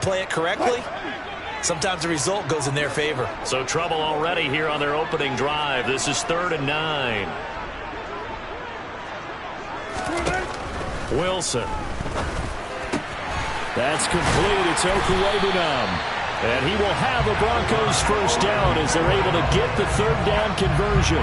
play it correctly, sometimes the result goes in their favor. So trouble already here on their opening drive. This is 3rd and 9. Wilson. That's complete. It's Okuwebunam. And he will have a Broncos first down as they're able to get the 3rd down conversion.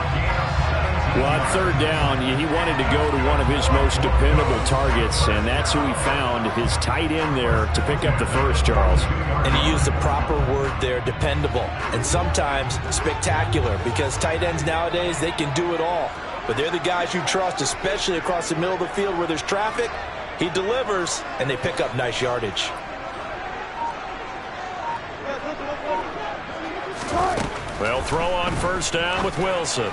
Well, on 3rd down, he wanted to go to one of his most dependable targets, and that's who he found, his tight end there, to pick up the first, Charles. And he used the proper word there, dependable, and sometimes spectacular, because tight ends nowadays, they can do it all. But they're the guys you trust, especially across the middle of the field where there's traffic. He delivers, and they pick up nice yardage. Well, throw on first down with Wilson.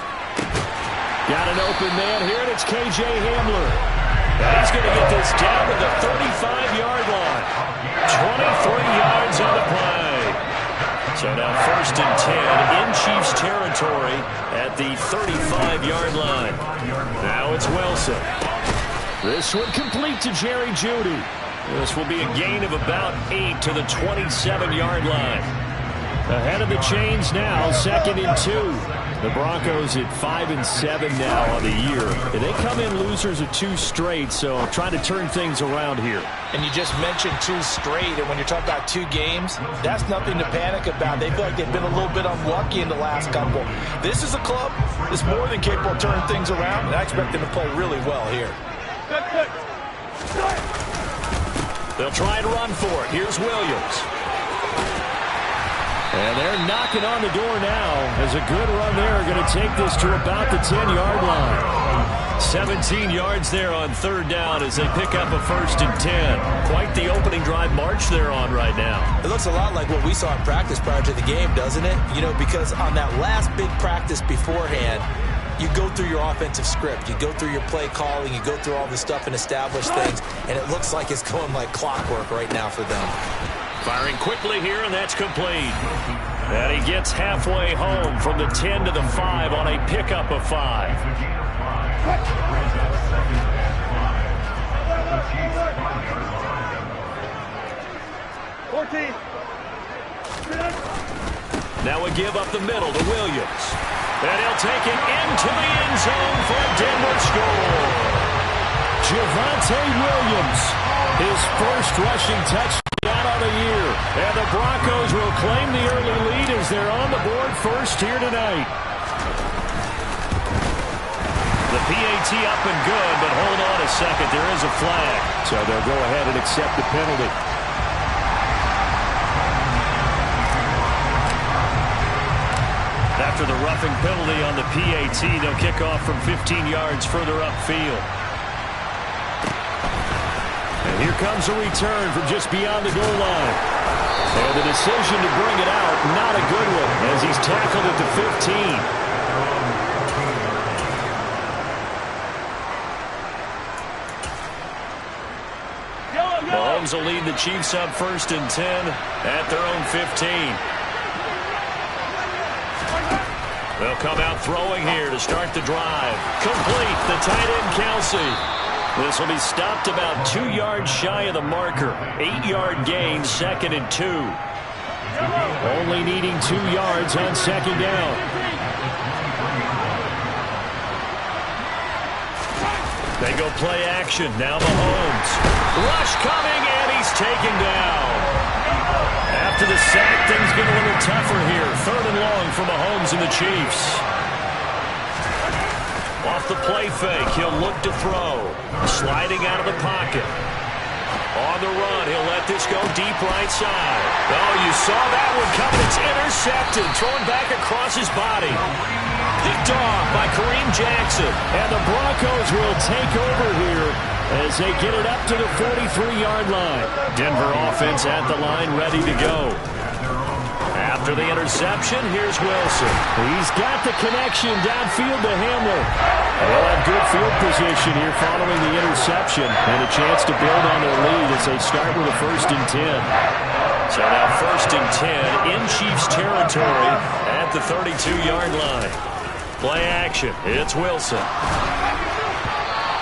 Got an open man here, and it's K.J. Hamler. And he's going to get this down to the 35-yard line. 23 yards on the play. So now 1st and 10 in Chiefs territory at the 35-yard line. Now it's Wilson. This one complete to Jerry Jeudy. This will be a gain of about 8 to the 27-yard line. Ahead of the chains now, 2nd and 2. The Broncos at 5-7 now on the year. And they come in losers of 2 straight, so trying to turn things around here. And you just mentioned 2 straight, and when you're talking about 2 games, that's nothing to panic about. They feel like they've been a little bit unlucky in the last couple. This is a club that's more than capable of turning things around, and I expect them to play really well here. They'll try and run for it. Here's Williams. And they're knocking on the door now as a good run there. Going to take this to about the 10-yard line. 17 yards there on 3rd down as they pick up a 1st and 10. Quite the opening drive march they're on right now. It looks a lot like what we saw in practice prior to the game, doesn't it? You know, because on that last big practice beforehand, you go through your offensive script. You go through your play calling. You go through all this stuff and establish things. And it looks like it's going like clockwork right now for them. Firing quickly here, and that's complete. And he gets halfway home from the 10 to the 5 on a pickup of 5. Now we give up the middle to Williams. And he'll take it into the end zone for a Denver score. Javonte Williams, his first rushing touchdown of the year. And the Broncos will claim the early lead as they're on the board first here tonight. The PAT up and good, but hold on a second. There is a flag. So they'll go ahead and accept the penalty. After the roughing penalty on the PAT, they'll kick off from 15 yards further upfield. And here comes a return from just beyond the goal line. And the decision to bring it out, not a good one, as he's tackled at the 15. Mahomes will lead the Chiefs up 1st and 10 at their own 15. They'll come out throwing here to start the drive. Complete, the tight end Kelsey. This will be stopped about 2 yards shy of the marker. 8-yard gain, 2nd and 2. Only needing 2 yards on 2nd down. They go play action. Now Mahomes. Rush coming, and he's taken down. After the sack, things get a little tougher here. 3rd and long for Mahomes and the Chiefs. Off the play fake, he'll look to throw. Sliding out of the pocket. On the run, he'll let this go deep right side. Oh, you saw that one coming. It's intercepted. Thrown back across his body. Picked off by Kareem Jackson. And the Broncos will take over here as they get it up to the 43-yard line. Denver offense at the line, ready to go. After the interception, here's Wilson. He's got the connection downfield to Hamler. They'll have good field position here following the interception and a chance to build on their lead as they start with a 1st and 10. So now 1st and 10 in Chiefs territory at the 32-yard line. Play action. It's Wilson.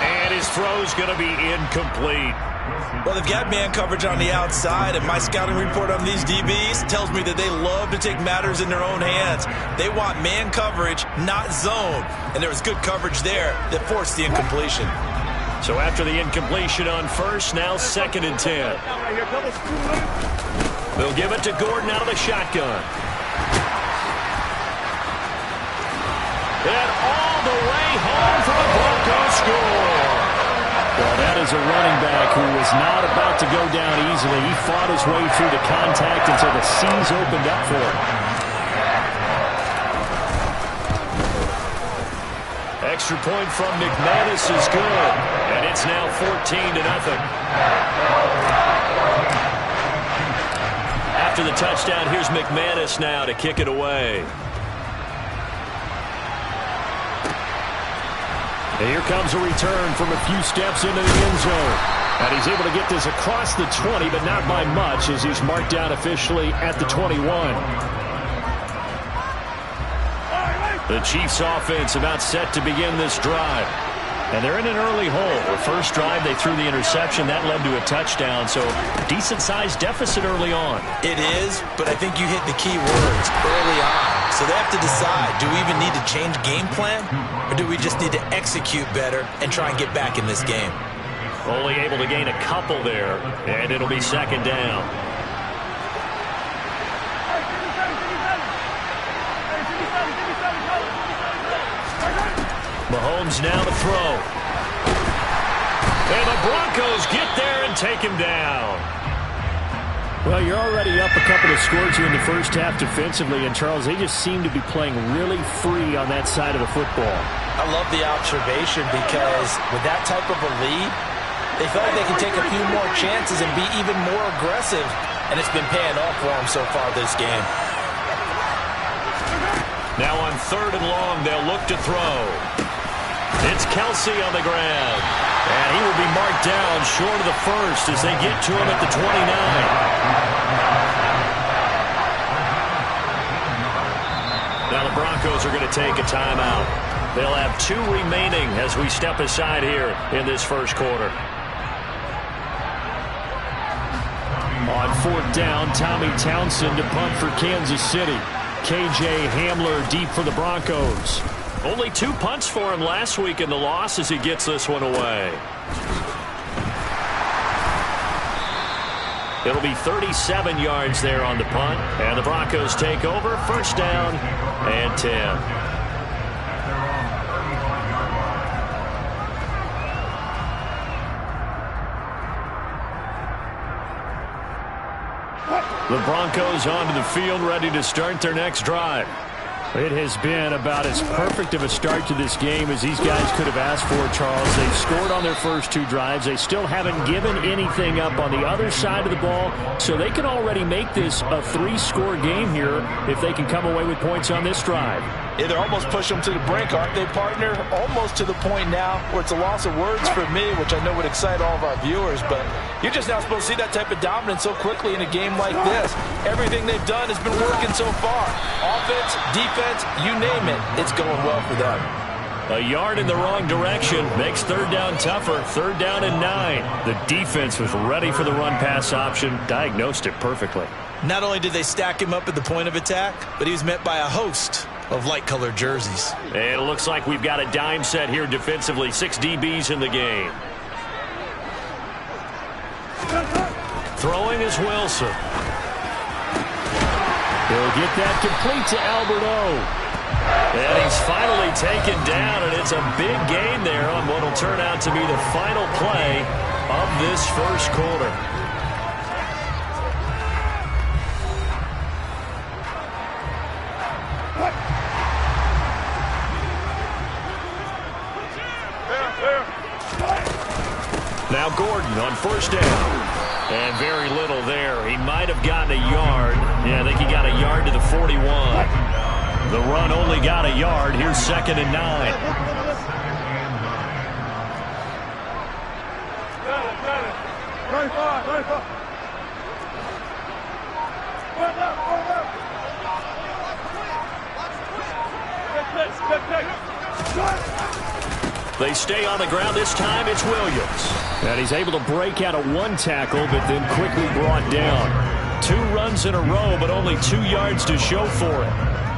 And his throw's going to be incomplete. Well, they've got man coverage on the outside, and my scouting report on these DBs tells me that they love to take matters in their own hands. They want man coverage, not zone. And there was good coverage there that forced the incompletion. So after the incompletion on first, now 2nd and 10. They'll give it to Gordon out of the shotgun. And all the way home for a Broncos score. Well, that is a running back who was not about to go down easily. He fought his way through the contact until the seams opened up for him. Extra point from McManus is good. And it's now 14-0. After the touchdown, here's McManus now to kick it away. And here comes a return from a few steps into the end zone. And he's able to get this across the 20, but not by much, as he's marked down officially at the 21. The Chiefs offense about set to begin this drive. And they're in an early hole. The first drive, they threw the interception. That led to a touchdown, so decent-sized deficit early on. It is, but I think you hit the key words early on. So they have to decide, do we even need to change game plan, or do we just need to execute better and try and get back in this game? Only able to gain a couple there, and it'll be 2nd down. Mahomes now to throw. And the Broncos get there and take him down. Well, you're already up a couple of scores here in the first half defensively, and Charles, they just seem to be playing really free on that side of the football. I love the observation because with that type of a lead, they feel like they can take a few more chances and be even more aggressive, and it's been paying off for them so far this game. Now on 3rd and long, they'll look to throw. It's Kelsey on the ground. And he will be marked down short of the first as they get to him at the 29. Now the Broncos are going to take a timeout. They'll have 2 remaining as we step aside here in this first quarter. On 4th down, Tommy Townsend to punt for Kansas City. KJ Hamler deep for the Broncos. Only 2 punts for him last week in the loss as he gets this one away. It'll be 37 yards there on the punt. And the Broncos take over. 1st down and 10. The Broncos onto the field, ready to start their next drive. It has been about as perfect of a start to this game as these guys could have asked for, Charles. They've scored on their first 2 drives. They still haven't given anything up on the other side of the ball, so they can already make this a 3-score game here if they can come away with points on this drive. Yeah, they're almost pushing them to the brink, aren't they, partner? Almost to the point now where it's a loss of words for me, which I know would excite all of our viewers, but you're just not supposed to see that type of dominance so quickly in a game like this. Everything they've done has been working so far. Offense, defense, you name it, it's going well for them. A yard in the wrong direction makes 3rd down tougher. 3rd down and 9. The defense was ready for the run-pass option, diagnosed it perfectly. Not only did they stack him up at the point of attack, but he was met by a host of light-colored jerseys. And it looks like we've got a dime set here defensively. 6 DBs in the game. Throwing is Wilson. He'll get that complete to Albert O. And he's finally taken down, and it's a big gain there on what will turn out to be the final play of this first quarter. Now Gordon on 1st down. And very little there. He might have gotten a yard. Yeah, I think he got a yard to the 41. The run only got a yard. Here's 2nd and 9. They stay on the ground. This time it's Williams. And he's able to break out of one tackle, but then quickly brought down. 2 runs in a row, but only 2 yards to show for it.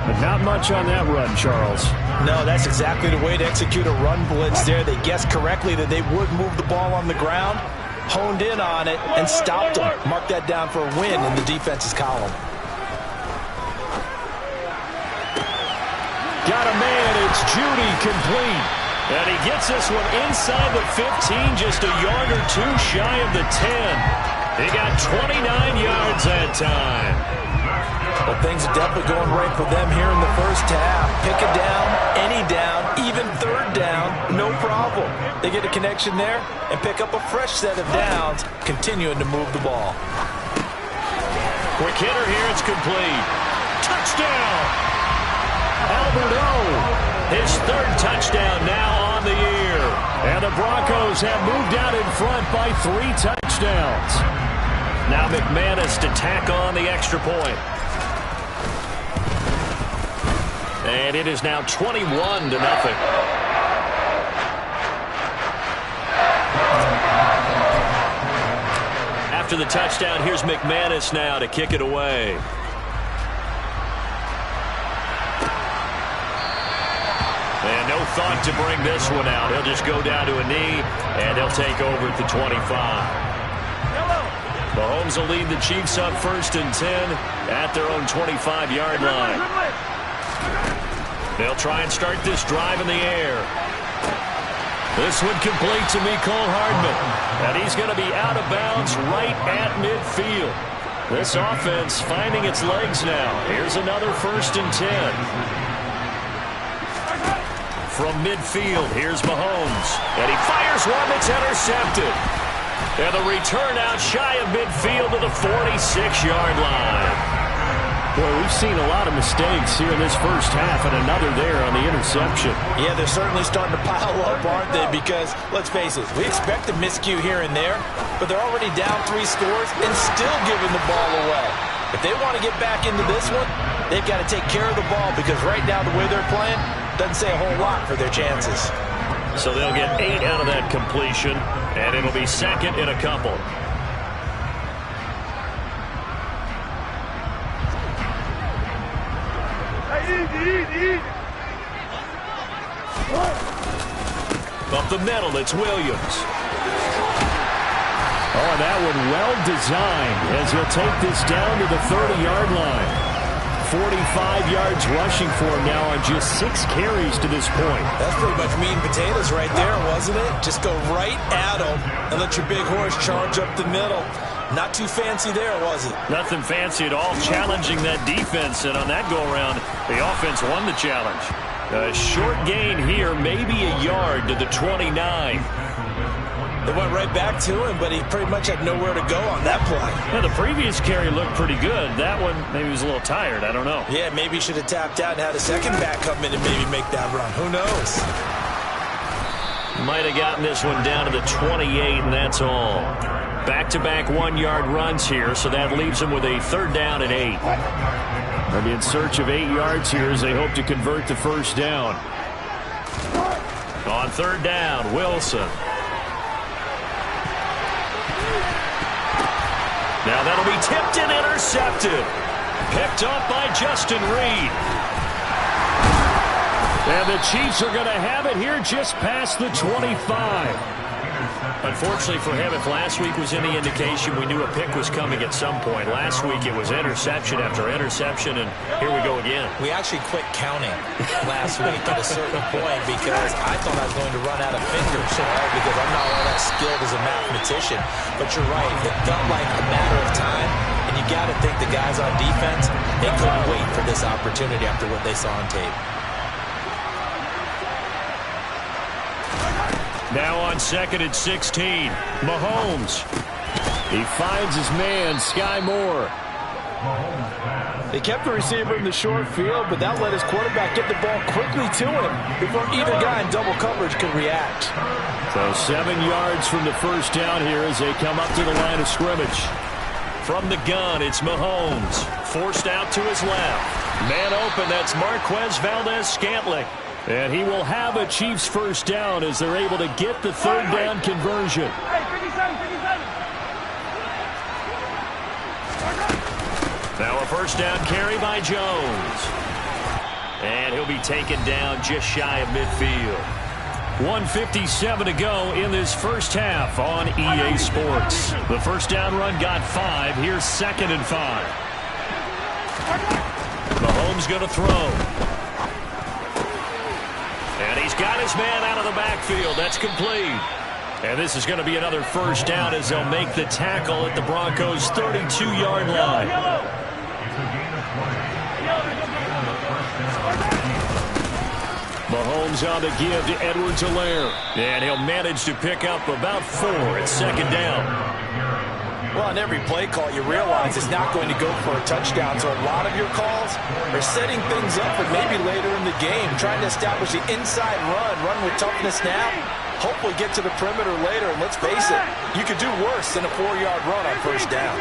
But not much on that run, Charles. No, that's exactly the way to execute a run blitz there. They guessed correctly that they would move the ball on the ground, honed in on it, and stopped them. Mark that down for a win in the defense's column. Got a man. It's Judy, complete. And he gets this one inside the 15, just a yard or 2 shy of the 10. He got 29 yards that time. Well, things are definitely going right for them here in the first half. Pick a down, any down, even third down, no problem. They get a connection there and pick up a fresh set of downs, continuing to move the ball. Quick hitter here, it's complete. Touchdown! Albert O, his 3rd touchdown now on the year. And the Broncos have moved out in front by 3 touchdowns. Now McManus to tack on the extra point. And it is now 21-0. After the touchdown, here's McManus now to kick it away. And no thought to bring this one out. He'll just go down to a knee, and he'll take over at the 25. Mahomes will lead the Chiefs up 1st and 10 at their own 25-yard line. They'll try and start this drive in the air. This one complete to Mecole Hardman. And he's going to be out of bounds right at midfield. This offense finding its legs now. Here's another 1st and 10. From midfield, here's Mahomes. And he fires one that's intercepted. And the return out shy of midfield to the 46-yard line. Boy, we've seen a lot of mistakes here in this first half, and another there on the interception. Yeah, they're certainly starting to pile up, aren't they? Because, let's face it, we expect a miscue here and there, but they're already down 3 scores and still giving the ball away. If they want to get back into this one, they've got to take care of the ball, because right now the way they're playing doesn't say a whole lot for their chances. So they'll get 8 out of that completion, and it'll be 2nd and a couple. Up the middle, it's Williams. Oh, and that one well designed as he'll take this down to the 30-yard line. 45 yards rushing for him now on just 6 carries to this point. That's pretty much meat and potatoes right there, wasn't it? Just go right at him and let your big horse charge up the middle. Not too fancy there, was it? Nothing fancy at all, challenging that defense, and on that go-around, the offense won the challenge. A short gain here, maybe a yard to the 29. They went right back to him, but he pretty much had nowhere to go on that play. Yeah, the previous carry looked pretty good. That one, maybe he was a little tired. I don't know. Yeah, maybe he should have tapped out and had a second back come in and maybe make that run. Who knows? Might have gotten this one down to the 28, and that's all. Back-to-back 1-yard runs here, so that leaves them with a 3rd down and 8. They'll be in search of 8 yards here as they hope to convert the first down. On 3rd down, Wilson. Now that'll be tipped and intercepted. Picked up by Justin Reed. And the Chiefs are going to have it here just past the 25. Unfortunately for him, if last week was any indication, we knew a pick was coming at some point. Last week it was interception after interception, and here we go again. We actually quit counting last week at a certain point because I thought I was going to run out of fingers, because I'm not all that skilled as a mathematician. But you're right, it felt like a matter of time, and you got to think the guys on defense, they couldn't wait for this opportunity after what they saw on tape. Now on 2nd and 16, Mahomes. He finds his man, Sky Moore. They kept the receiver in the short field, but that let his quarterback get the ball quickly to him before either guy in double coverage could react. So 7 yards from the first down here as they come up to the line of scrimmage. From the gun, it's Mahomes. Forced out to his left. Man open, that's Marquez Valdez-Scantling. And he will have a Chiefs first down as they're able to get the third down conversion. Now a first down carry by Jones. And he'll be taken down just shy of midfield. 1:57 to go in this first half on EA Sports. The first down run got 5. Here's 2nd and 5. Mahomes going to throw. And he's got his man out of the backfield. That's complete. And this is going to be another first down as they'll make the tackle at the Broncos' 32-yard line. Mahomes on the give to Edwards-Helaire. And he'll manage to pick up about 4 at 2nd down. Well, on every play call, you realize it's not going to go for a touchdown. So a lot of your calls are setting things up for maybe later in the game, trying to establish the inside run with toughness now. Hopefully get to the perimeter later, and let's face it, you could do worse than a 4-yard run on first down.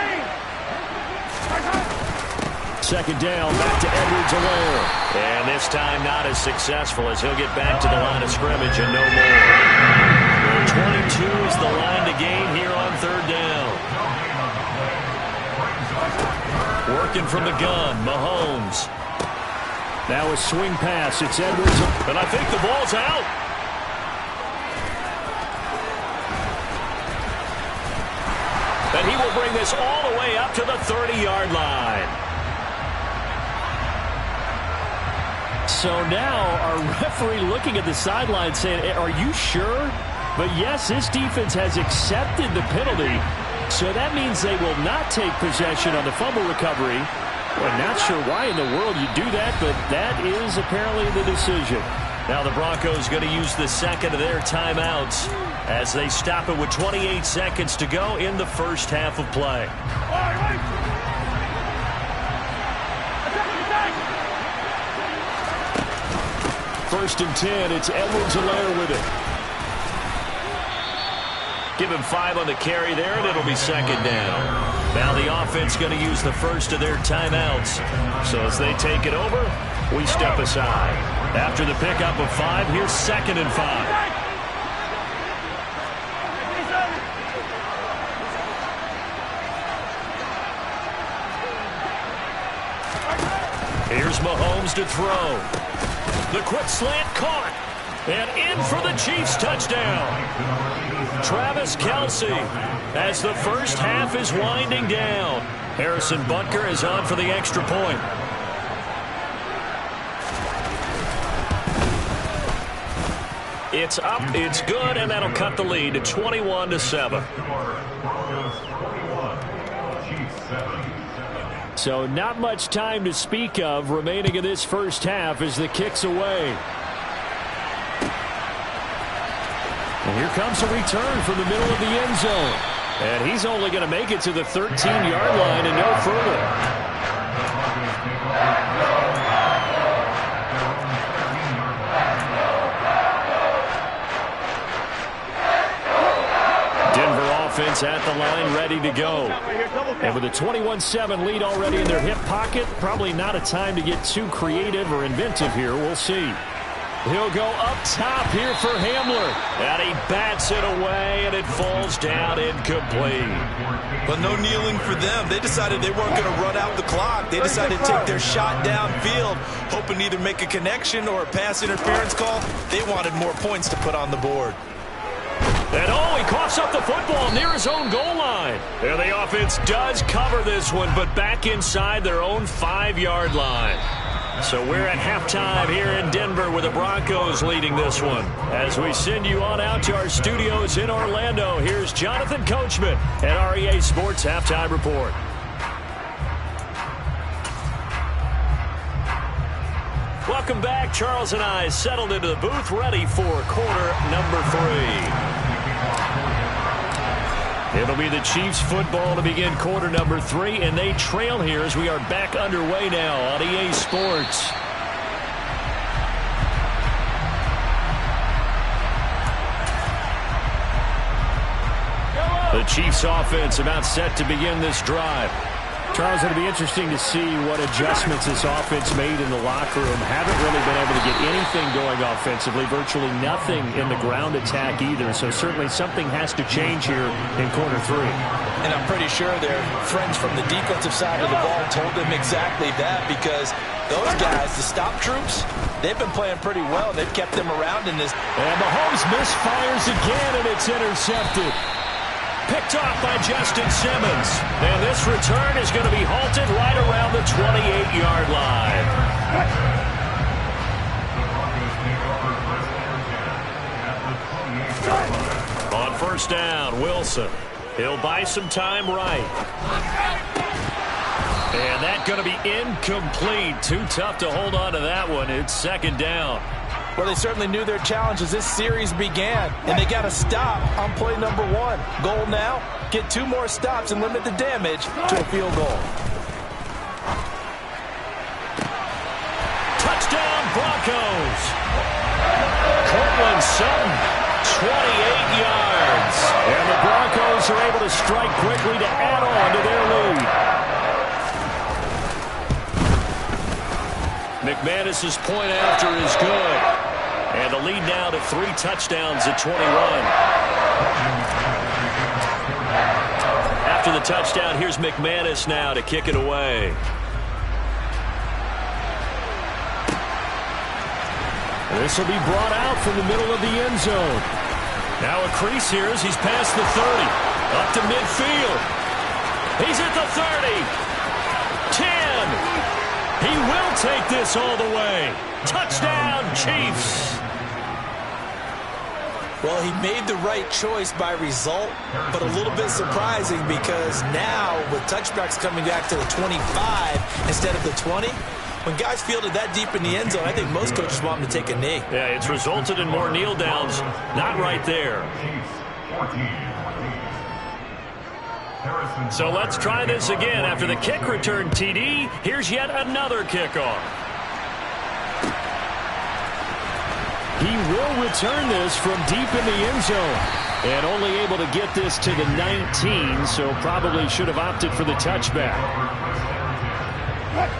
2nd down, back to Edwards-Helaire. And this time not as successful as he'll get back to the line of scrimmage and no more. 22 is the line to gain here on 3rd down. Working from the gun, Mahomes. Now a swing pass, it's Edwards. And I think the ball's out. And he will bring this all the way up to the 30-yard line. So now our referee looking at the sideline saying, are you sure? But yes, this defense has accepted the penalty. So that means they will not take possession on the fumble recovery. I'm not sure why in the world you do that, but that is apparently the decision. Now the Broncos going to use the 2nd of their timeouts as they stop it with 28 seconds to go in the first half of play. 1st and 10, it's Edwards-Helaire with it. Give him 5 on the carry there, and it'll be 2nd down. Now the offense going to use the first of their timeouts. So as they take it over, we step aside. After the pickup of 5, here's 2nd and 5. Here's Mahomes to throw. The quick slant caught. And in for the Chiefs touchdown. Travis Kelce as the first half is winding down. Harrison Butker is on for the extra point. It's up, it's good, and that'll cut the lead to 21-7. So not much time to speak of remaining in this first half as the kick's away. And here comes a return from the middle of the end zone. And he's only going to make it to the 13-yard line and no further. Denver offense at the line ready to go. And with a 21-7 lead already in their hip pocket, probably not a time to get too creative or inventive here. We'll see. He'll go up top here for Hamler. And he bats it away, and it falls down incomplete. But no kneeling for them. They decided they weren't going to run out the clock. They decided to take their shot downfield, hoping to either make a connection or a pass interference call. They wanted more points to put on the board. And oh, he coughs up the football near his own goal line. And the offense does cover this one, but back inside their own 5-yard line. So we're at halftime here in Denver with the Broncos leading this one. As we send you on out to our studios in Orlando, here's Jonathan Coachman at our EA Sports Halftime Report. Welcome back. Charles and I settled into the booth ready for quarter number 3. It'll be the Chiefs football to begin quarter number 3, and they trail here as we are back underway now on EA Sports. The Chiefs offense about set to begin this drive. Charles, it'll be interesting to see what adjustments this offense made in the locker room. Haven't really been able to get anything going offensively, virtually nothing in the ground attack either. So certainly something has to change here in quarter 3. And I'm pretty sure their friends from the defensive side of the ball told them exactly that, because those guys, the stop troops, they've been playing pretty well. They've kept them around in this. And Mahomes misfires again, and it's intercepted. Picked off by Justin Simmons. And this return is going to be halted right around the 28-yard line. On first down, Wilson. He'll buy some time right. And that's going to be incomplete. Too tough to hold on to that one. It's second down. Well, they certainly knew their challenge as this series began, and they got to stop on play number 1. Goal now, get 2 more stops and limit the damage to a field goal. Touchdown, Broncos. Cortland Sutton, 28 yards. And the Broncos are able to strike quickly to add on to their lead. McManus's point after is good. And the lead now to 3 touchdowns at 21. After the touchdown, here's McManus now to kick it away. This will be brought out from the middle of the end zone. Now a crease here as he's past the 30. Up to midfield. He's at the 30. 10. He will take this all the way. Touchdown, Chiefs. Well, he made the right choice by result, but a little bit surprising because now with touchbacks coming back to the 25 instead of the 20, when guys fielded that deep in the end zone, I think most coaches want them to take a knee. Yeah, it's resulted in more kneel downs. Not right there. So let's try this again. After the kick return TD, here's yet another kickoff. He will return this from deep in the end zone. And only able to get this to the 19, so probably should have opted for the touchback.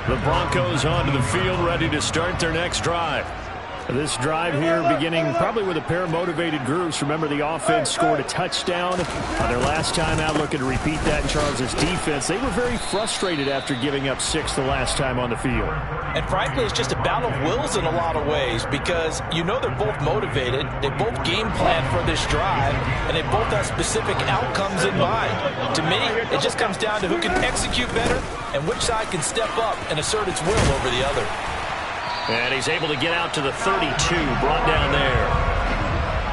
The Broncos onto the field, ready to start their next drive. This drive here beginning probably with a pair of motivated groups. Remember, the offense scored a touchdown on their last time out, looking to repeat that in Charles' defense. They were very frustrated after giving up 6 the last time on the field. And frankly, it's just a battle of wills in a lot of ways because you know they're both motivated. They both game plan for this drive, and they both have specific outcomes in mind. To me, it just comes down to who can execute better and which side can step up and assert its will over the other. And he's able to get out to the 32, brought down there.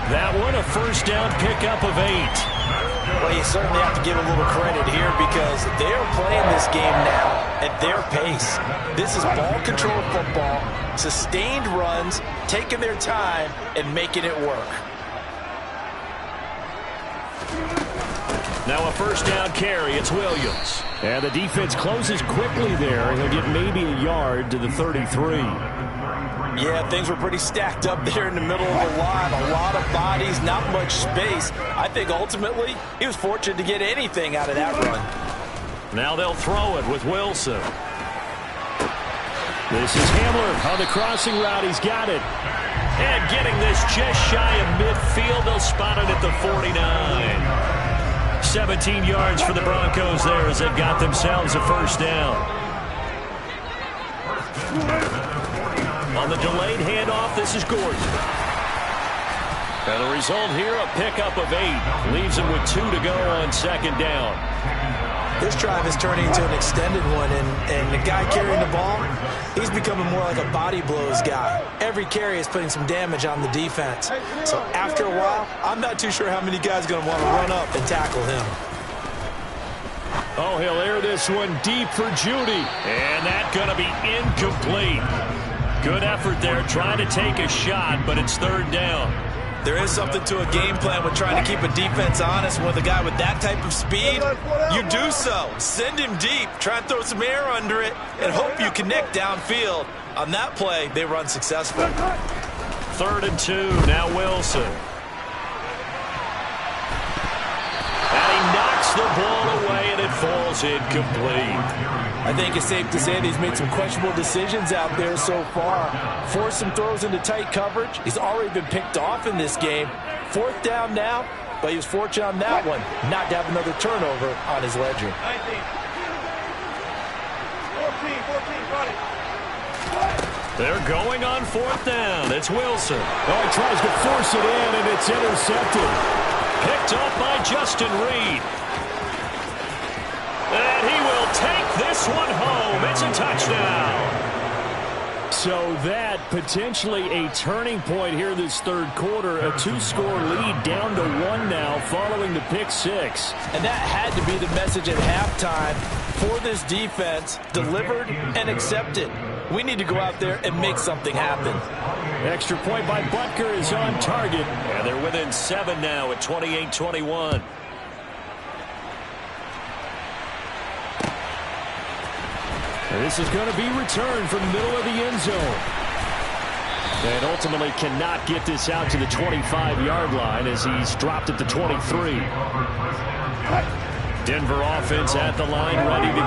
That one, a first down pickup of 8. Well, you certainly have to give a little credit here because they are playing this game now at their pace. This is ball control football, sustained runs, taking their time, and making it work. Now a first down carry, it's Williams. And the defense closes quickly there. He'll get maybe a yard to the 33. Yeah, things were pretty stacked up there in the middle of the line. A lot of bodies, not much space. I think ultimately he was fortunate to get anything out of that run. Now they'll throw it with Wilson. This is Hamler on the crossing route. He's got it. And getting this just shy of midfield. They'll spot it at the 49. 17 yards for the Broncos there as they've got themselves a first down. On the delayed handoff, this is Gordon. And the result here, a pickup of 8. Leaves him with 2 to go on second down. This drive is turning into an extended one, and the guy carrying the ball, he's becoming more like a body blows guy. Every carry is putting some damage on the defense. So after a while, I'm not too sure how many guys are going to want to run up and tackle him. Oh, he'll air this one deep for Judy. And that's going to be incomplete. Good effort there, trying to take a shot, but it's third down. There is something to a game plan with trying to keep a defense honest. With a guy with that type of speed, you do so. Send him deep, try and throw some air under it, and hope you connect downfield. On that play, they run successful. 3rd and 2, now Wilson. And he knocks the ball away, and it falls ball's incomplete. I think it's safe to say that he's made some questionable decisions out there so far. Forced some throws into tight coverage. He's already been picked off in this game. 4th down now, but he was fortunate on that one not to have another turnover on his ledger. 19. 14, got it. They're going on 4th down. It's Wilson. Oh, he tries to force it in, and it's intercepted. Picked up by Justin Reed. And he will take this one home. It's a touchdown. So that potentially a turning point here this 3rd quarter. A 2-score lead down to 1 now following the pick 6. And that had to be the message at halftime for this defense. Delivered and accepted. We need to go out there and make something happen. Extra point by Butker is on target. And they're within 7 now at 28-21. This is going to be returned from the middle of the end zone. And ultimately cannot get this out to the 25-yard line as he's dropped at the 23. Denver offense at the line, ready to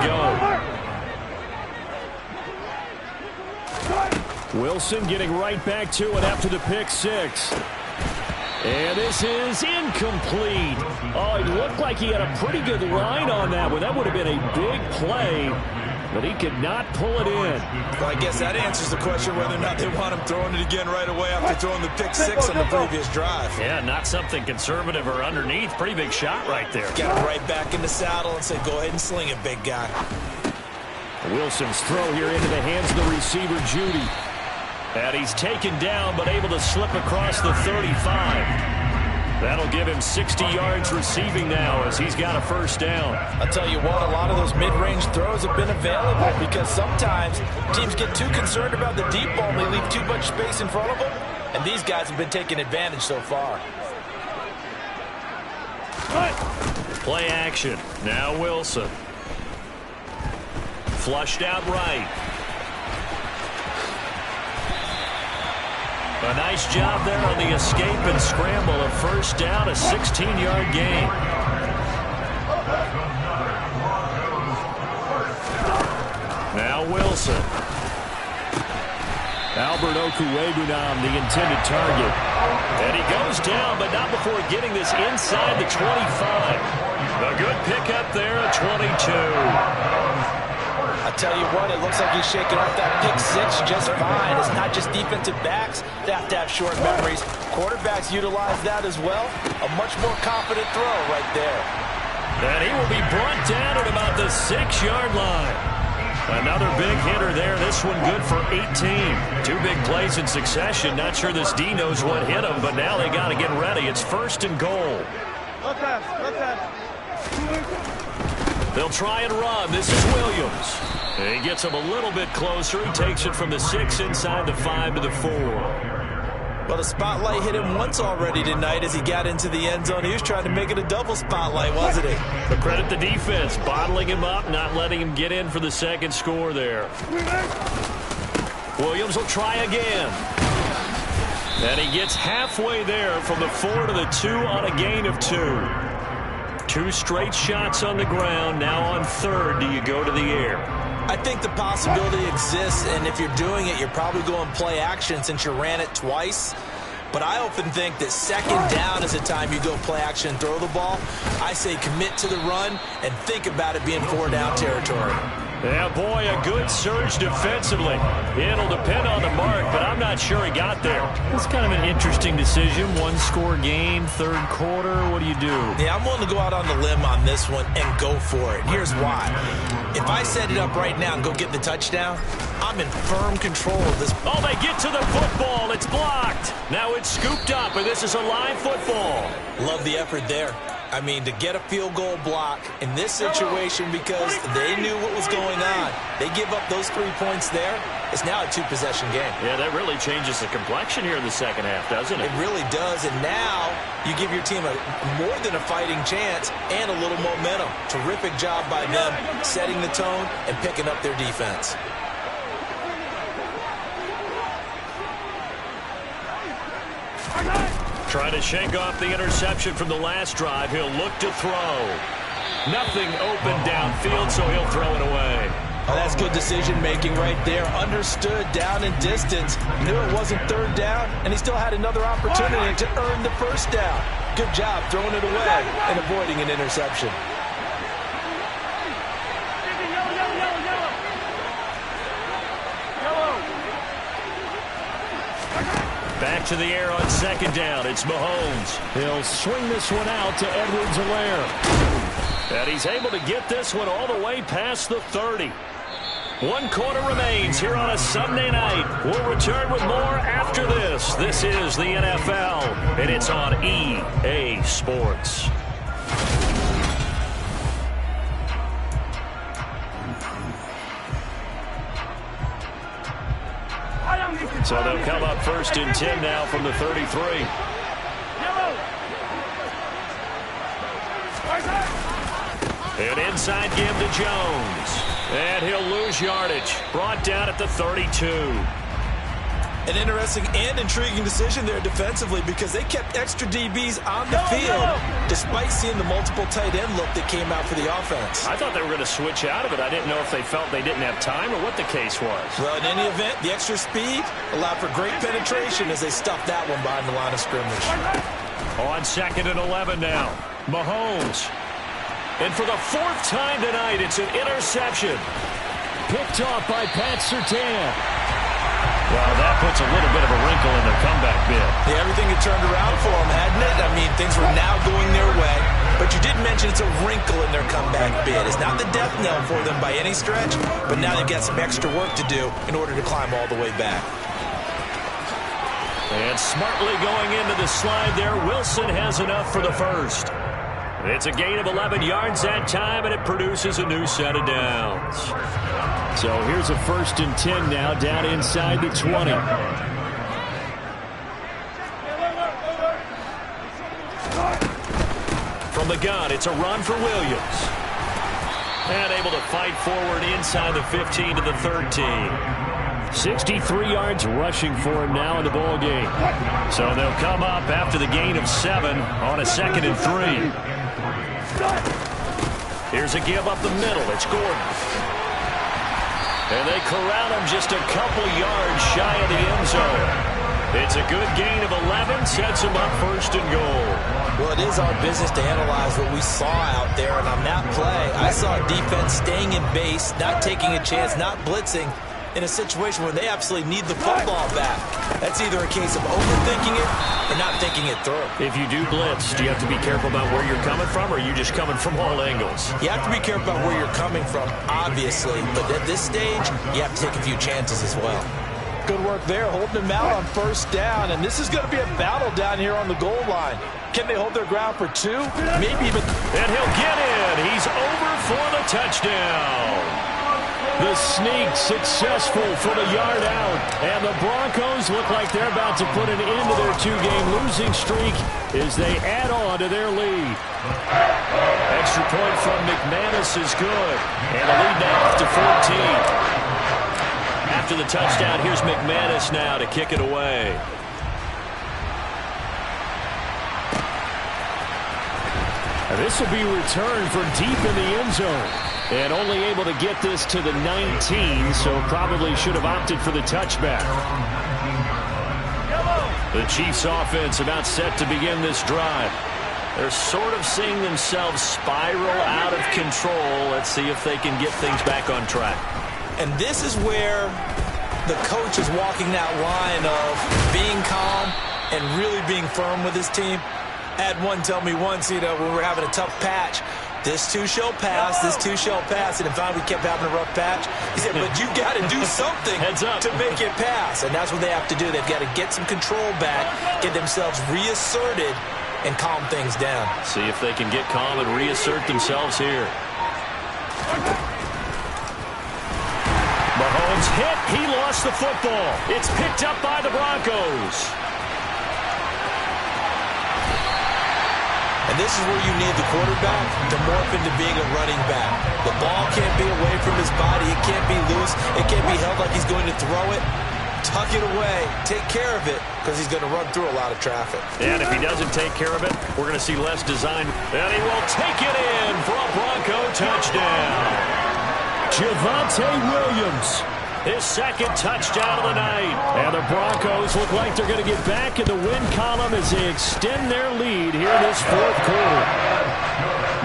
go. Wilson getting right back to it after the pick 6. And this is incomplete. Oh, it looked like he had a pretty good line on that one. That would have been a big play, but he could not pull it in. Well, I guess that answers the question whether or not they want him throwing it again right away after throwing the pick 6 on the previous drive. Yeah, not something conservative or underneath. Pretty big shot right there. Got him right back in the saddle and said, go ahead and sling it, big guy. Wilson's throw here into the hands of the receiver, Judy. And he's taken down, but able to slip across the 35. That'll give him 60 yards receiving now as he's got a 1st down. I'll tell you what, a lot of those mid-range throws have been available because sometimes teams get too concerned about the deep ball and they leave too much space in front of them. And these guys have been taking advantage so far. Play action. Now Wilson. Flushed out right. A nice job there on the escape and scramble. A 1st down, a 16-yard gain. Now Wilson. Albert Okwuegbunam, the intended target. And he goes down, but not before getting this inside the 25. A good pickup there at 22. I tell you what, it looks like he's shaking off that pick 6 just fine. It's not just defensive backs that have to have short memories. Quarterbacks utilize that as well. A much more confident throw right there. And he will be brought down at about the 6-yard line. Another big hitter there. This one good for 18. 2 big plays in succession. Not sure this D knows what hit him, but now they got to get ready. It's 1st and goal. They'll try and run. This is Williams. He gets him a little bit closer. He takes it from the 6 inside the 5 to the 4. Well, the spotlight hit him once already tonight as he got into the end zone. He was trying to make it a double spotlight, wasn't he? But credit the defense, bottling him up, not letting him get in for the 2nd score there. Williams will try again. And he gets halfway there from the 4 to the 2 on a gain of 2. 2 straight shots on the ground. Now on 3rd, do you go to the air? I think the possibility exists, and if you're doing it, you're probably going play action since you ran it twice. But I often think that 2nd down is the time you go play action and throw the ball. I say commit to the run and think about it being 4-down territory. Yeah, boy, a good surge defensively. It'll depend on the mark, but I'm not sure he got there. It's kind of an interesting decision. 1-score game, 3rd quarter. What do you do? Yeah, I'm willing to go out on the limb on this one and go for it. Here's why. If I set it up right now and go get the touchdown, I'm in firm control of this. Oh, they get to the football. It's blocked. Now it's scooped up, and this is a live football. Love the effort there. I mean, to get a field goal block in this situation because they knew what was going on. They give up those 3 points there. It's now a 2-possession game. Yeah, that really changes the complexion here in the 2nd half, doesn't it? It really does, and now you give your team more than a fighting chance and a little momentum. Terrific job by them setting the tone and picking up their defense. Trying to shake off the interception from the last drive. He'll look to throw. Nothing open downfield, so he'll throw it away. Oh, that's good decision-making right there. Understood down and distance. Knew it wasn't third down, and he still had another opportunity to earn the first down. Good job throwing it away and avoiding an interception. Back to the air on second down. It's Mahomes. He'll swing this one out to Edwards-Helaire. And he's able to get this one all the way past the 30. 1 quarter remains here on a Sunday night. We'll return with more after this. This is the NFL, and it's on EA Sports. So they'll come up 1st and 10 now from the 33. An inside give to Jones. And he'll lose yardage. Brought down at the 32. An interesting and intriguing decision there defensively because they kept extra DBs on the field despite seeing the multiple tight end look that came out for the offense. I thought they were going to switch out of it. I didn't know if they felt they didn't have time or what the case was. Well, in any event, the extra speed allowed for great penetration as they stuffed that one behind the line of scrimmage. On 2nd and 11 now. Mahomes. And for the 4th time tonight, it's an interception. Picked off by Pat Surtain. Well, that puts a little bit of a wrinkle in their comeback bid. Yeah, everything had turned around for them, hadn't it? I mean, things were now going their way. But you did mention it's a wrinkle in their comeback bid. It's not the death knell for them by any stretch, but now they've got some extra work to do in order to climb all the way back. And smartly going into the slide there, Wilson has enough for the first. It's a gain of 11 yards that time, and it produces a new set of downs. So here's a 1st and 10 now, down inside the 20. From the gun, it's a run for Williams. And able to fight forward inside the 15 to the 13. 63 yards rushing for him now in the ball game. So they'll come up after the gain of 7 on a 2nd and 3. Here's a give up the middle. It's Gordon. And they corral him just a couple yards shy of the end zone. It's a good gain of 11. Sets him up 1st and goal. Well, it is our business to analyze what we saw out there. And on that play, I saw a defense staying in base, not taking a chance, not blitzing, in a situation where they absolutely need the football back. That's either a case of overthinking it or not thinking it through. If you do blitz, do you have to be careful about where you're coming from, or are you just coming from all angles? You have to be careful about where you're coming from, obviously. But at this stage, you have to take a few chances as well. Good work there, holding them out on 1st down. And this is going to be a battle down here on the goal line. Can they hold their ground for 2? Maybe even. And he'll get in. He's over for the touchdown. The sneak successful for the yard out. And the Broncos look like they're about to put an end to their 2-game losing streak as they add on to their lead. Extra point from McManus is good. And the lead now up to 14. After the touchdown, here's McManus now to kick it away. And this will be returned for deep in the end zone. And only able to get this to the 19, so probably should have opted for the touchback. The Chiefs offense about set to begin this drive. They're sort of seeing themselves spiral out of control. Let's see if they can get things back on track. And this is where the coach is walking that line of being calm and really being firm with his team. I had one tell me once, when we were having a tough patch, this too shall pass, this too shall pass. And in fact, we kept having a rough patch. He said, but you got to do something to make it pass. And that's what they have to do. They've got to get some control back, get themselves reasserted, and calm things down. See if they can get calm and reassert themselves here. Mahomes hit. He lost the football. It's picked up by the Broncos. And this is where you need the quarterback to morph into being a running back. The ball can't be away from his body. It can't be loose. It can't be held like he's going to throw it. tuck it away, take care of it, because he's going to run through a lot of traffic. And if he doesn't take care of it, we're going to see less design. And he will take it in for a Bronco touchdown. Javonte Williams, his second touchdown of the night. And the Broncos look like they're going to get back in the win column as they extend their lead here this fourth quarter.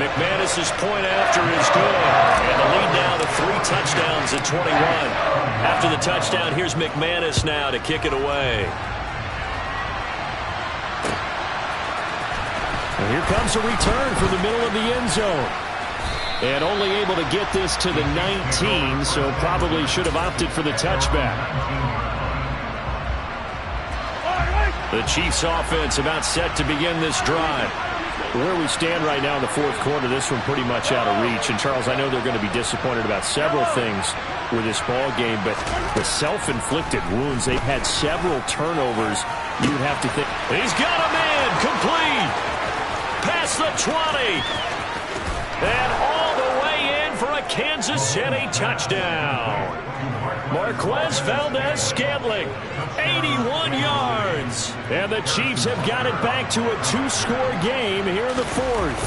McManus's point after is good. And the lead now to 3 touchdowns at 21. After the touchdown, here's McManus now to kick it away. And here comes a return from the middle of the end zone. And only able to get this to the 19, so probably should have opted for the touchback. The Chiefs offense about set to begin this drive. Where we stand right now in the fourth quarter, this one pretty much out of reach. And, Charles, I know they're going to be disappointed about several things with this ball game, but the self-inflicted wounds, they've had several turnovers. You would have to think. He's got a man complete. Past the 20. And all the way in for a Kansas City touchdown. Marquez Valdez-Scantling, 81 yards. And the Chiefs have got it back to a 2-score game here in the fourth.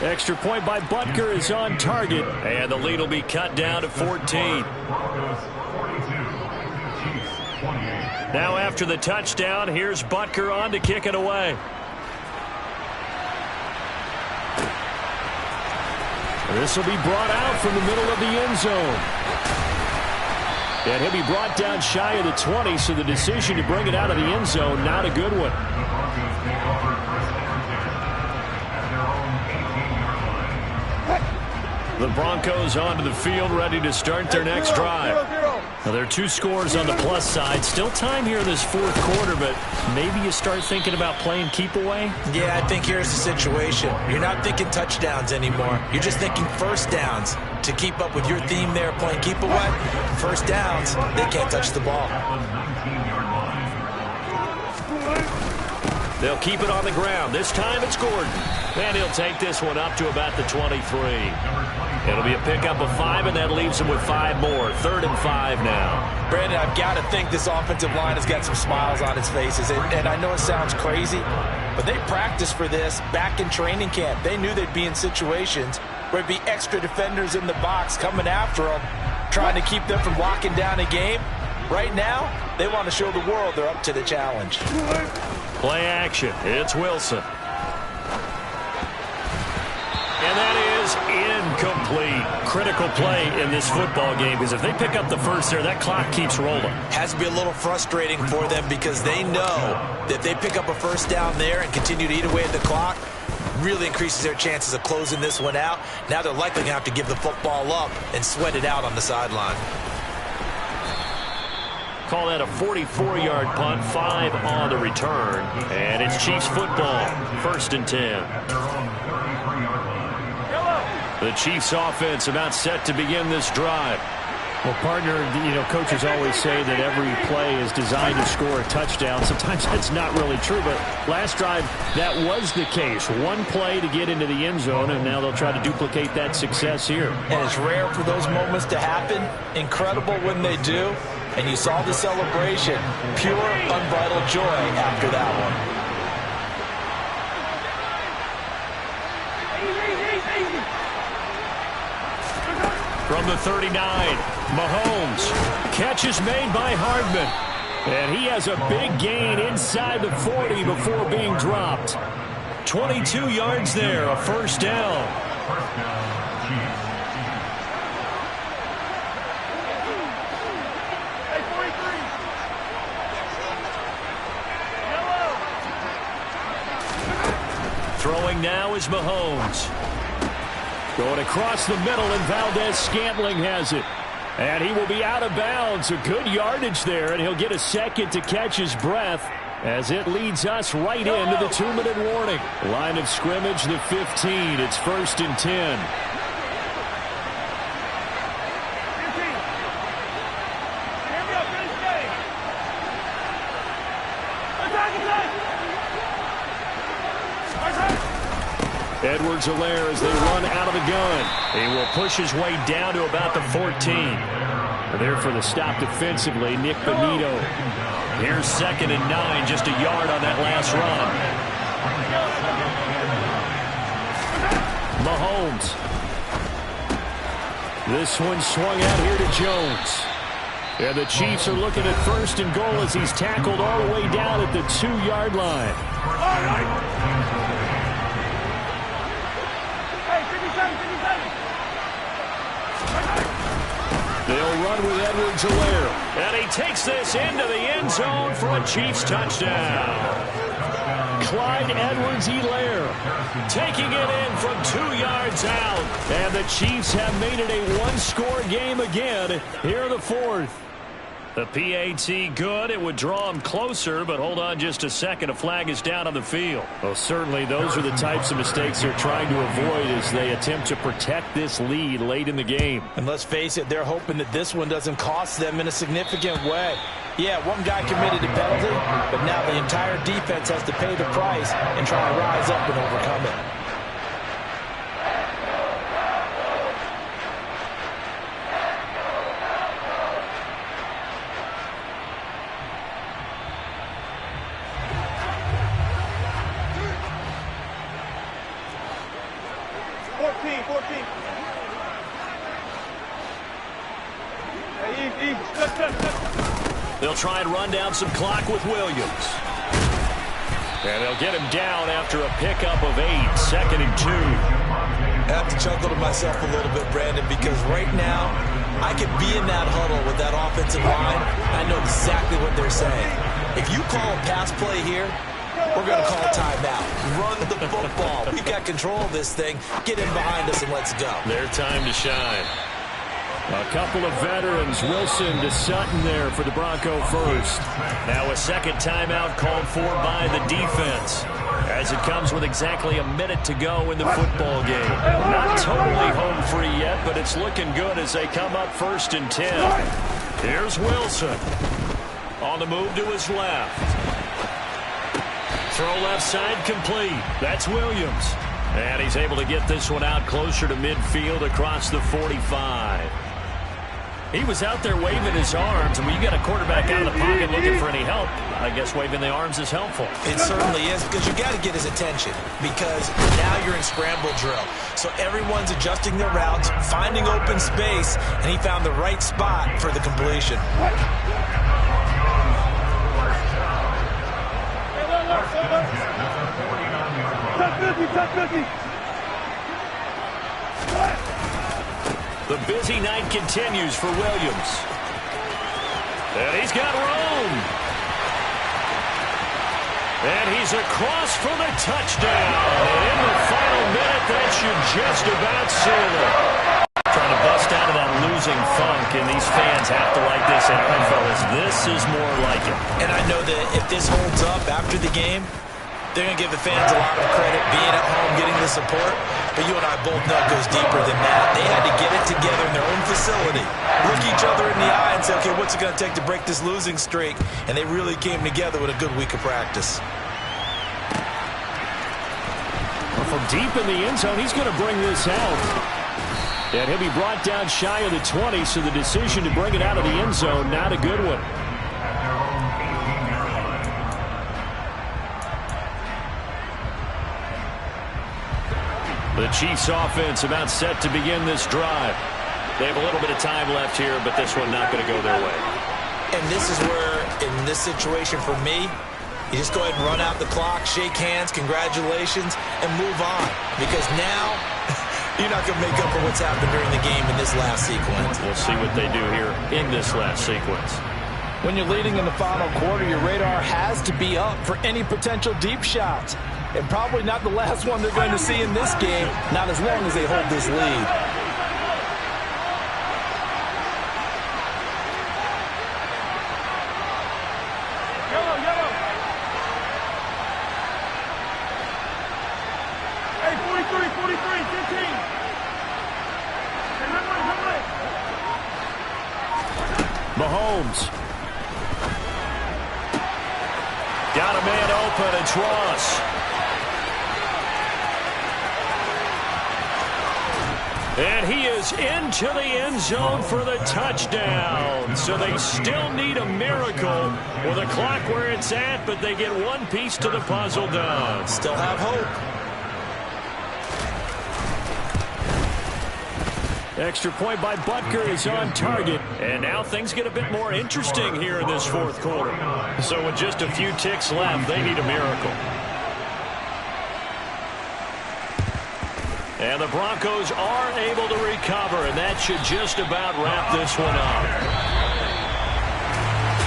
Extra point by Butker is on target. And the lead will be cut down to 14. Now after the touchdown, here's Butker on to kick it away. This will be brought out from the middle of the end zone. And he'll be brought down shy of the 20, so the decision to bring it out of the end zone, not a good one. The Broncos onto the field, ready to start their next drive. Now, there are 2 scores on the plus side. Still time here in this fourth quarter, but maybe you start thinking about playing keep away? Yeah, I think here's the situation. You're not thinking touchdowns anymore. You're just thinking first downs. To keep up with your theme there, playing keep away, first downs, they can't touch the ball. They'll keep it on the ground. This time it's Gordon. And he'll take this one up to about the 23. It'll be a pickup of 5, and that leaves him with 5 more. 3rd and 5 now. Brandon, I've got to think this offensive line has got some smiles on its faces. And I know it sounds crazy, but they practiced for this back in training camp. They knew they'd be in situations where there'd be extra defenders in the box coming after them, trying to keep them from locking down a game. Right now, they want to show the world they're up to the challenge. Play action. It's Wilson. And that is incomplete. Critical play in this football game, because if they pick up the first there, that clock keeps rolling. Has to be a little frustrating for them, because they know that if they pick up a first down there and continue to eat away at the clock, really increases their chances of closing this one out. Now they're likely going to have to give the football up and sweat it out on the sideline. Call that a 44-yard punt, 5 on the return. And it's Chiefs football, 1st and 10. The Chiefs offense about set to begin this drive. Well, partner, coaches always say that every play is designed to score a touchdown. Sometimes that's not really true, but last drive, that was the case. One play to get into the end zone, and now they'll try to duplicate that success here. And it's rare for those moments to happen. Incredible when they do. And you saw the celebration. Pure, unbridled joy after that one. From the 39, Mahomes. Catch is made by Hardman. And he has a big gain inside the 40 before being dropped. 22 yards there, a 1st down. Throwing now is Mahomes. Going across the middle, and Valdez-Scantling has it. And he will be out of bounds. A good yardage there, and he'll get a second to catch his breath as it leads us right into the 2-minute warning. Line of scrimmage, the 15. It's 1st and 10. Edwards-Helaire as they run out of the gun. He will push his way down to about the 14. There for the stop defensively, Nick Bonito. Here's 2nd and 9, just a yard on that last run. Mahomes. This one swung out here to Jones. And the Chiefs are looking at 1st and goal as he's tackled all the way down at the 2-yard line. They'll run with Edwards-Helaire. And he takes this into the end zone for a Chiefs touchdown. Clyde Edwards-Helaire Taking it in from 2 yards out. And the Chiefs have made it a one-score game again here in the 4th. The PAT good. It would draw him closer, but hold on just a second. A flag is down on the field. Well, certainly those are the types of mistakes they're trying to avoid as they attempt to protect this lead late in the game. And let's face it, they're hoping that this one doesn't cost them in a significant way. Yeah, one guy committed a penalty, but now the entire defense has to pay the price and try to rise up and overcome it. They'll try and run down some clock with Williams. And they'll get him down after a pickup of 8, 2nd and 2. I have to chuckle to myself a little bit, Brandon, because right now I could be in that huddle with that offensive line. I know exactly what they're saying. If you call a pass play here, we're going to call a timeout. Run the football. We've got control of this thing. Get in behind us and let's go. Their time to shine. A couple of veterans, Wilson to Sutton there for the Bronco first. Now a second timeout called for by the defense, as it comes with exactly a minute to go in the football game. Not totally home free yet, but it's looking good as they come up 1st and 10. Here's Wilson. On the move to his left. Throw left side complete. That's Williams. And he's able to get this one out closer to midfield across the 45. He was out there waving his arms, and when you got a quarterback out of the pocket looking for any help, I guess waving the arms is helpful. It certainly is, because you got to get his attention, because now you're in scramble drill. So everyone's adjusting their routes, finding open space, and he found the right spot for the completion. The busy night continues for Williams. And he's got room. And he's across for the touchdown. And in the final minute, that should just about seal it. Trying to bust out of that losing funk, and these fans have to like this. And fellas, this is more like it. And I know that if this holds up after the game, they're going to give the fans a lot of credit, being at home, getting the support. But you and I both know it goes deeper than that. They had to get it together in their own facility, look each other in the eye and say, okay, what's it going to take to break this losing streak? And they really came together with a good week of practice. Well, from deep in the end zone, he's going to bring this out. And he'll be brought down shy of the 20, so the decision to bring it out of the end zone, not a good one. The Chiefs offense about set to begin this drive. They have a little bit of time left here, but this one not going to go their way. And this is where, in this situation for me, you just go ahead and run out the clock, shake hands, congratulations, and move on. Because now, you're not going to make up for what's happened during the game in this last sequence. We'll see what they do here in this last sequence. When you're leading in the final quarter, your radar has to be up for any potential deep shots. And probably not the last one they're going to see in this game, not as long as they hold this lead. Yellow. Hey, 43, 15. Hey, run away. Mahomes. Got a man open, it's Ross. And he is into the end zone for the touchdown. So they still need a miracle with the clock where it's at, but they get one piece to the puzzle done. Still have hope. Extra point by Butker is on target. And now things get a bit more interesting here in this fourth quarter. So with just a few ticks left, they need a miracle. And the Broncos are able to recover, and that should just about wrap this one up.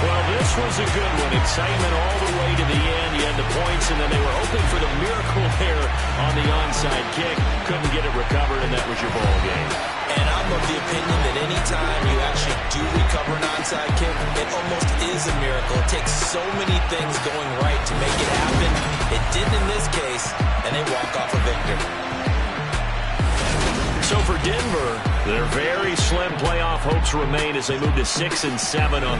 Well, this was a good one. Excitement all the way to the end. You had the points, and then they were hoping for the miracle there on the onside kick. Couldn't get it recovered, and that was your ball game. And I'm of the opinion that any time you actually do recover an onside kick, it almost is a miracle. It takes so many things going right to make it happen. It didn't in this case, and they walk off a victor. So for Denver, their very slim playoff hopes remain as they move to 6-7 on the